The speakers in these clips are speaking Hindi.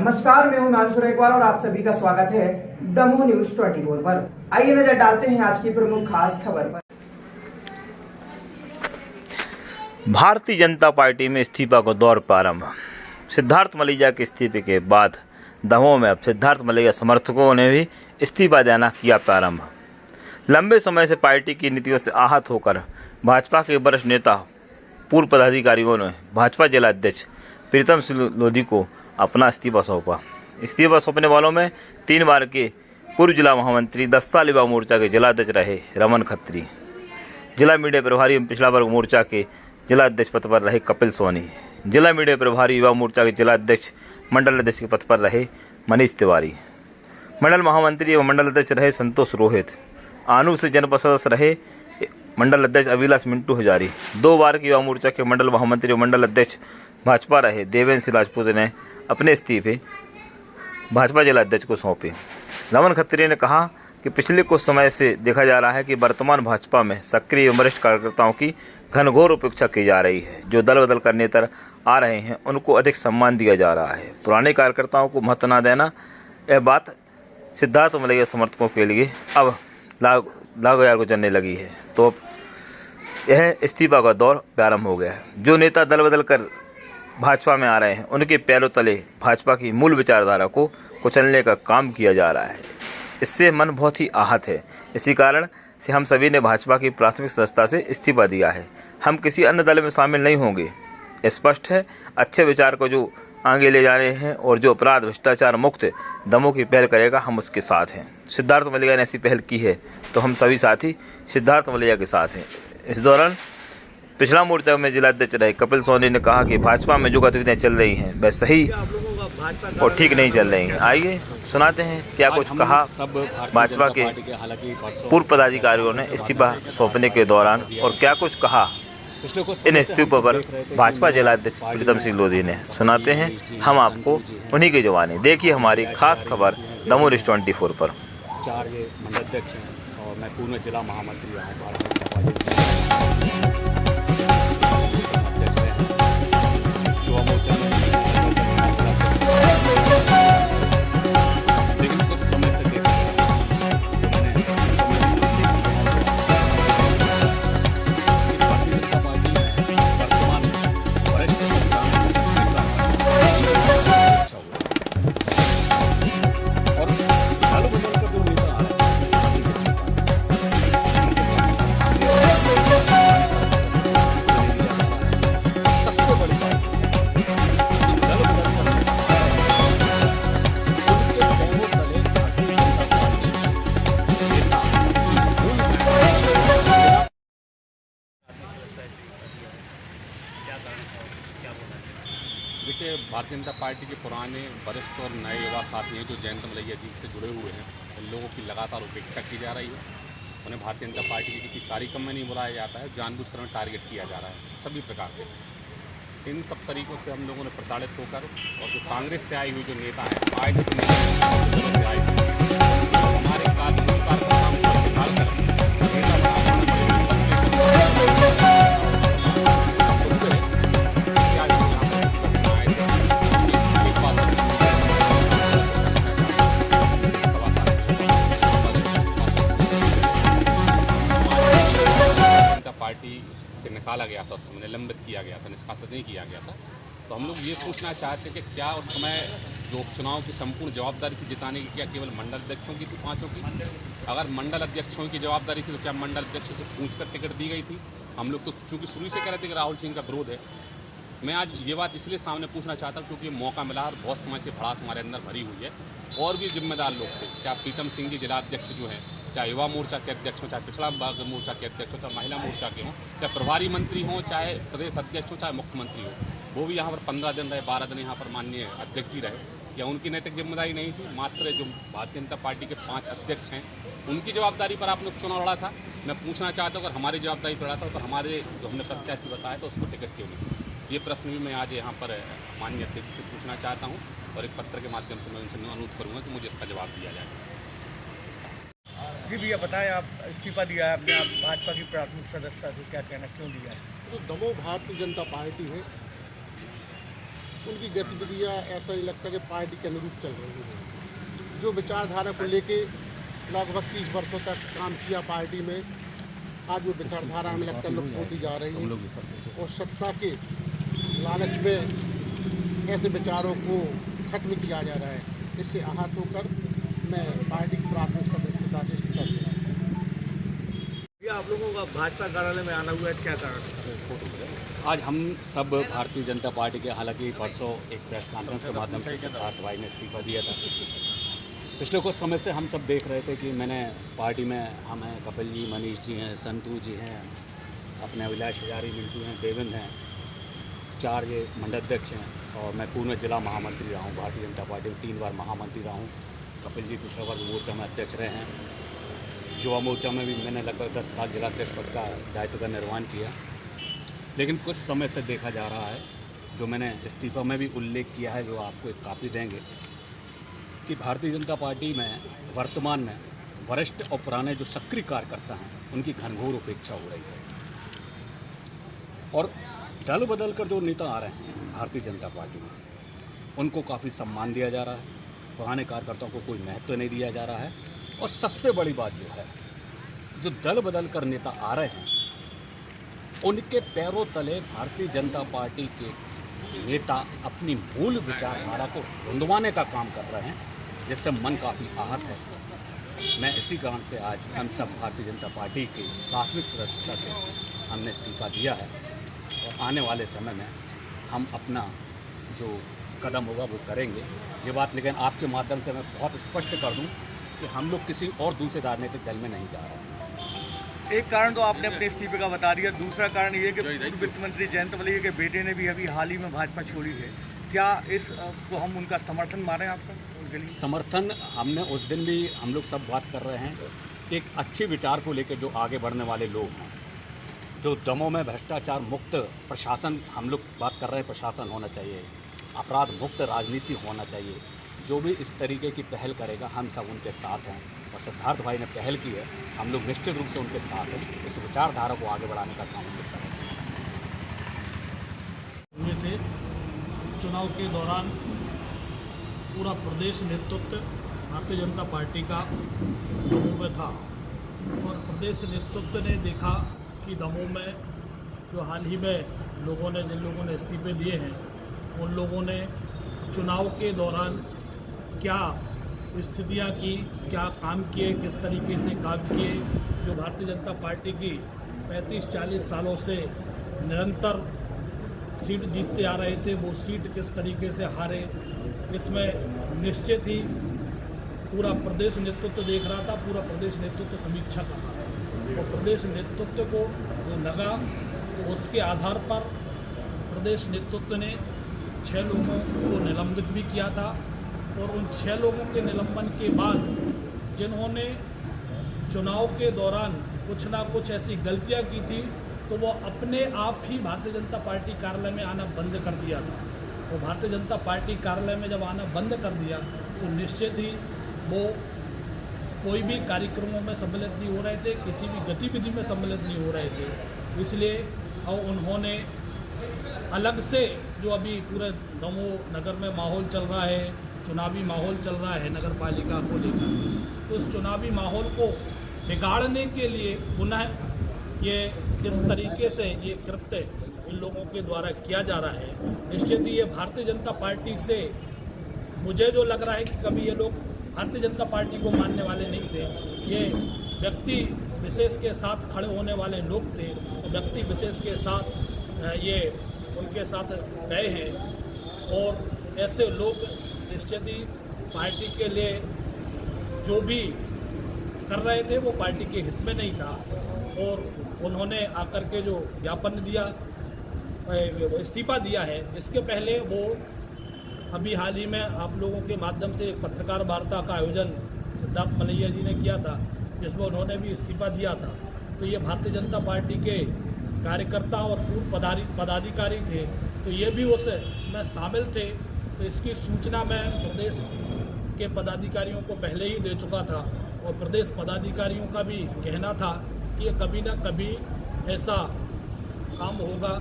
नमस्कार, मैं हूं मानसूर एक बार और आप सभी का स्वागत है दमोह न्यूज 24 पर। आइए नजर डालते हैं आज की प्रमुख खास खबर पर। भारतीय जनता पार्टी में इस्तीफा का दौर प्रारंभ। सिद्धार्थ मलैया के इस्तीफे के बाद दमोह में अब सिद्धार्थ मलैया समर्थकों ने भी इस्तीफा देना किया प्रारंभ। लंबे समय से पार्टी की नीतियों से आहत होकर भाजपा के वरिष्ठ नेता पूर्व पदाधिकारियों ने भाजपा जिला अध्यक्ष प्रीतम सिंह लोधी को अपना इस्तीफा सौंपा। इस्तीफा सौंपने वालों में 3 बार के पूर्व जिला महामंत्री 10 साल युवा मोर्चा के जिला अध्यक्ष रहे रमन खत्री, जिला मीडिया प्रभारी एवं पिछड़ा वर्ग मोर्चा के जिला अध्यक्ष पद पर रहे कपिल सोनी, जिला मीडिया प्रभारी युवा मोर्चा के जिला अध्यक्ष मंडल अध्यक्ष के पद पर रहे मनीष तिवारी, मंडल महामंत्री एवं मंडल अध्यक्ष रहे संतोष रोहित, आनू से जनपद सदस्य रहे मंडल अध्यक्ष अभिलाष मिंटू हजारी, 2 बार के युवा मोर्चा के मंडल महामंत्री एवं मंडल अध्यक्ष भाजपा रहे देवेंद्र सिंह राजपूत ने अपने इस्तीफे भाजपा जिला अध्यक्ष को सौंपे। रमन खत्री ने कहा कि पिछले कुछ समय से देखा जा रहा है कि वर्तमान भाजपा में सक्रिय एवं वरिष्ठ कार्यकर्ताओं की घनघोर उपेक्षा की जा रही है। जो दल बदल कर नेता आ रहे हैं उनको अधिक सम्मान दिया जा रहा है। पुराने कार्यकर्ताओं को महत्व न देना, यह बात सिद्धार्थ मलैया समर्थकों के लिए अब लागू गुजरने लगी है। तो यह इस्तीफा का दौर प्रारंभ हो गया है। जो नेता दल बदल कर भाजपा में आ रहे हैं उनके पैरों तले भाजपा की मूल विचारधारा को कुचलने का काम किया जा रहा है। इससे मन बहुत ही आहत है। इसी कारण से हम सभी ने भाजपा की प्राथमिक सदस्यता से इस्तीफा दिया है। हम किसी अन्य दल में शामिल नहीं होंगे। स्पष्ट है, अच्छे विचार को जो आगे ले जाने हैं और जो अपराध भ्रष्टाचार मुक्त दमोह की पहल करेगा, हम उसके साथ हैं। सिद्धार्थ मलैया ने ऐसी पहल की है तो हम सभी साथी सिद्धार्थ मलैया के साथ हैं। इस दौरान पिछड़ा मोर्चा में जिला अध्यक्ष रहे कपिल सोनी ने कहा कि भाजपा में जो गतिविधियाँ चल रही हैं वह सही और ठीक नहीं चल रही हैं। आइए सुनाते हैं क्या कुछ कहा भाजपा के पूर्व पदाधिकारियों ने इस्तीफा सौंपने के दौरान और क्या कुछ कहा इन इस्तीफों पर भाजपा जिला अध्यक्ष प्रीतम सिंह लोधी ने। सुनाते हैं हम आपको उन्हीं की जुबानी। देखिए हमारी खास खबर दमोह न्यूज़ 24 पर। 4 ये मंडल अध्यक्ष हैं और मैं पूर्ण जिला महामंत्री रहा देखिए, भारतीय जनता पार्टी के पुराने वरिष्ठ और नए युवा साथी हैं जो जयंत मलैया जी से जुड़े हुए हैं। इन लोगों की लगातार उपेक्षा की जा रही है। उन्हें भारतीय जनता पार्टी के किसी कार्यक्रम में नहीं बुलाया जाता है। जानबूझकर उन्हें टारगेट किया जा रहा है सभी प्रकार से। इन सब तरीक़ों से हम लोगों ने प्रताड़ित होकर और जो कांग्रेस से आई हुई जो नेता हैं आए थे से आए थे हमारे पार्टी से निकाला गया था, उस समय निलंबित किया गया था, निष्कासित नहीं किया गया था। तो हम लोग ये पूछना चाहते हैं कि क्या उस समय जो उपचुनाव की संपूर्ण जवाबदारी थी जिताने की, क्या केवल मंडल अध्यक्षों की थी 5 की? अगर मंडल अध्यक्षों की जवाबदारी थी तो क्या मंडल अध्यक्षों से पूछकर टिकट दी गई थी? हम लोग तो चूँकि शुरू से कह रहे थे कि राहुल सिंह का विरोध है। मैं आज ये बात इसलिए सामने पूछना चाहता हूँ क्योंकि मौका मिला और बहुत समय से भड़ास हमारे अंदर भरी हुई है। और भी जिम्मेदार लोग थे, क्या प्रीतम सिंह जी जिला अध्यक्ष जो हैं, चाहे युवा मोर्चा के अध्यक्ष हों, चाहे पिछड़ा वर्ग मोर्चा के अध्यक्ष हों, चाहे महिला मोर्चा के हों, चाहे प्रभारी मंत्री हों, चाहे प्रदेश अध्यक्ष हों, चाहे मुख्यमंत्री हो, वो भी यहाँ पर 15 दिन रहे, 12 दिन यहाँ पर माननीय अध्यक्ष जी रहे। क्या उनकी नैतिक जिम्मेदारी नहीं थी? मात्र जो भारतीय जनता पार्टी के 5 अध्यक्ष हैं उनकी जवाबदारी पर आपने उपचुनाव लड़ा था। मैं पूछना चाहता हूँ अगर हमारी जवाबदारी पर लड़ा था तो हमारे जो हमने प्रत्याशी बताया तो उसको टिकट क्यों नहीं? ये प्रश्न भी मैं आज यहाँ पर माननीय अध्यक्ष से पूछना चाहता हूँ और एक पत्र के माध्यम से मैं उनसे अनुरोध करूँगा कि मुझे इसका जवाब दिया जाए। जी भैया बताएं, आप इस्तीफा दिया है आपने, आप भाजपा की प्राथमिक सदस्यता से, क्या कहना, क्यों दिया? तो दमोह भारतीय जनता पार्टी है उनकी गतिविधियाँ ऐसा नहीं लगता कि पार्टी के अनुरूप चल रही हैं। जो विचारधारा को लेके लगभग 30 वर्षों तक काम किया पार्टी में, आज वो विचारधारा हमें लगता है लुप्त होती जा रही है और सत्ता के लालच में ऐसे विचारों को खत्म किया जा रहा है। इससे आहत होकर मैं पार्टी की प्राथमिक सदस्यता से इस्तीफा दे रहा हूँ। ये आप लोगों का भाजपा कार्यालय में आना हुआ है, क्या कारण है? आज हम सब भारतीय जनता पार्टी के, हालांकि परसों एक प्रेस कॉन्फ्रेंस के माध्यम से सिद्धार्थ भाई ने इस्तीफा दिया था। पिछले कुछ समय से हम सब देख रहे थे कि मैंने पार्टी में, हम हैं, कपिल जी, मनीष जी हैं, संतू जी हैं, अपने अभिलाष हजारी, मिंटू हैं, देवेंद्र हैं, 4 ये मंडलाध्यक्ष हैं और मैं पूर्ण जिला महामंत्री रहा हूँ भारतीय जनता पार्टी में, 3 बार महामंत्री रहा हूँ। कपिल जी पिछले वर्ग मोर्चा में अध्यक्ष रहे हैं। युवा मोर्चा में भी मैंने लगभग 10 साल जिलाध्यक्ष पद का दायित्व का निर्वहन किया। लेकिन कुछ समय से देखा जा रहा है, जो मैंने इस्तीफा में भी उल्लेख किया है, जो आपको एक कापी देंगे, कि भारतीय जनता पार्टी में वर्तमान में वरिष्ठ और पुराने जो सक्रिय कार्यकर्ता हैं, उनकी घनघोर उपेक्षा हो रही है और दल बदल कर जो नेता आ रहे हैं भारतीय जनता पार्टी में, उनको काफ़ी सम्मान दिया जा रहा है, पुराने कार्यकर्ताओं को कोई महत्व नहीं दिया जा रहा है। और सबसे बड़ी बात जो है, जो दल बदल कर नेता आ रहे हैं, उनके पैरों तले भारतीय जनता पार्टी के नेता अपनी मूल विचारधारा को ढूंढवाने का काम कर रहे हैं, जिससे मन काफ़ी आहत है। मैं इसी कारण से आज हम सब भारतीय जनता पार्टी की प्राथमिक सदस्यता से हमने इस्तीफा दिया है और आने वाले समय में हम अपना जो कदम होगा वो करेंगे। ये बात लेकिन आपके माध्यम से मैं बहुत स्पष्ट कर दूं कि हम लोग किसी और दूसरे राजनीतिक दल में नहीं जा रहे हैं। एक कारण तो आपने अपने इस्तीफे का बता दिया, दूसरा कारण ये कि पूर्व वित्त मंत्री जयंत मलैया के बेटे ने भी अभी हाल ही में भाजपा छोड़ी है। क्या इस को हम उनका समर्थन मारें आपका उनके लिए? समर्थन हमने उस दिन भी, हम लोग सब बात कर रहे हैं कि एक अच्छे विचार को लेकर जो आगे बढ़ने वाले लोग हैं, जो दमों में भ्रष्टाचार मुक्त प्रशासन, हम लोग बात कर रहे हैं प्रशासन होना चाहिए, अपराध मुक्त राजनीति होना चाहिए, जो भी इस तरीके की पहल करेगा हम सब उनके साथ हैं। और सिद्धार्थ भाई ने पहल की है, हम लोग निश्चित रूप से उनके साथ हैं। इस विचारधारा को आगे बढ़ाने का काम हम लोग करेंगे। हुए थे चुनाव के दौरान पूरा प्रदेश नेतृत्व भारतीय जनता पार्टी का दमोह में था और प्रदेश नेतृत्व ने देखा कि दमोह में जो हाल ही में जिन लोगों ने इस्तीफे दिए हैं, उन लोगों ने चुनाव के दौरान क्या स्थितियां की, क्या काम किए, किस तरीके से काम किए, जो भारतीय जनता पार्टी की 35-40 सालों से निरंतर सीट जीतते आ रहे थे, वो सीट किस तरीके से हारे, इसमें निश्चित ही पूरा प्रदेश नेतृत्व देख रहा था, पूरा प्रदेश नेतृत्व समीक्षा कर रहा था। और प्रदेश नेतृत्व को जो लगा, तो उसके आधार पर प्रदेश नेतृत्व ने 6 लोगों को निलंबित भी किया था और उन 6 लोगों के निलंबन के बाद जिन्होंने चुनाव के दौरान कुछ ना कुछ ऐसी गलतियां की थी, तो वो अपने आप ही भारतीय जनता पार्टी कार्यालय में आना बंद कर दिया था। और भारतीय जनता पार्टी कार्यालय में जब आना बंद कर दिया, तो निश्चित ही वो कोई भी कार्यक्रमों में सम्मिलित नहीं हो रहे थे, किसी भी गतिविधि में सम्मिलित नहीं हो रहे थे। इसलिए और उन्होंने अलग से, जो अभी पूरे दमोह नगर में माहौल चल रहा है, चुनावी माहौल चल रहा है नगर पालिका को लेकर, तो उस चुनावी माहौल को बिगाड़ने के लिए पुनः ये किस तरीके से ये कृत्य इन लोगों के द्वारा किया जा रहा है। निश्चित ही ये भारतीय जनता पार्टी से, मुझे जो लग रहा है कि कभी ये लोग भारतीय जनता पार्टी को मानने वाले नहीं थे, ये व्यक्ति विशेष के साथ खड़े होने वाले लोग थे, व्यक्ति विशेष के साथ ये उनके साथ गए हैं और ऐसे लोग निश्चित ही पार्टी के लिए जो भी कर रहे थे वो पार्टी के हित में नहीं था। और उन्होंने आकर के जो ज्ञापन दिया, इस्तीफा दिया है, इसके पहले वो अभी हाल ही में आप लोगों के माध्यम से एक पत्रकार वार्ता का आयोजन सिद्धार्थ मलैया जी ने किया था, जिसमें उन्होंने भी इस्तीफा दिया था। तो ये भारतीय जनता पार्टी के कार्यकर्ता और पूर्व पदाधिकारी थे, तो ये भी उसमें शामिल थे। तो इसकी सूचना मैं प्रदेश के पदाधिकारियों को पहले ही दे चुका था और प्रदेश पदाधिकारियों का भी कहना था कि ये कभी ना कभी ऐसा काम होगा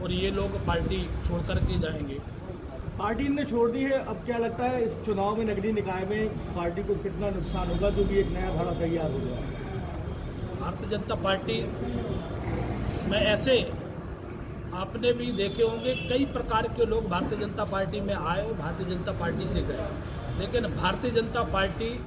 और ये लोग पार्टी छोड़ कर के जाएंगे। पार्टी ने छोड़ दी है, अब क्या लगता है इस चुनाव में नगरीय निकाय में पार्टी को कितना नुकसान होगा, जो भी एक नया धारा तैयार हो गया है? भारतीय जनता पार्टी में ऐसे आपने भी देखे होंगे कई प्रकार के लोग भारतीय जनता पार्टी में आए और भारतीय जनता पार्टी से गए, लेकिन भारतीय जनता पार्टी